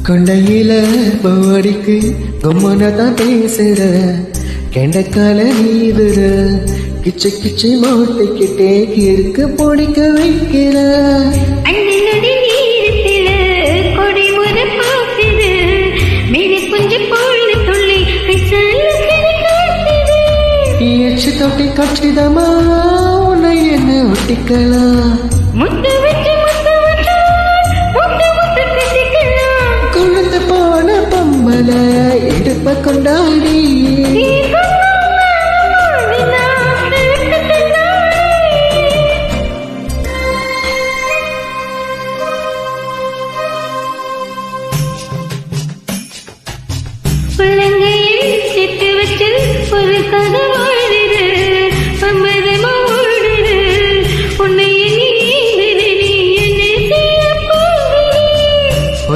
கொண்டையில போடிக்கு கும்மனதான் பேசுற கெண்டக்கால நீதுற கிச்சு கிச்சு மாட்டிக்கிட்டே கிறுக்கு பொடிக்க வைக்கிற எச்சு தொட்டி கட்சிதமா உன்னை என்ன ஒட்டிக்கலாம் கொழுந்து போன பொம்மல எடுப்ப கொண்டாடி ஒரு கதை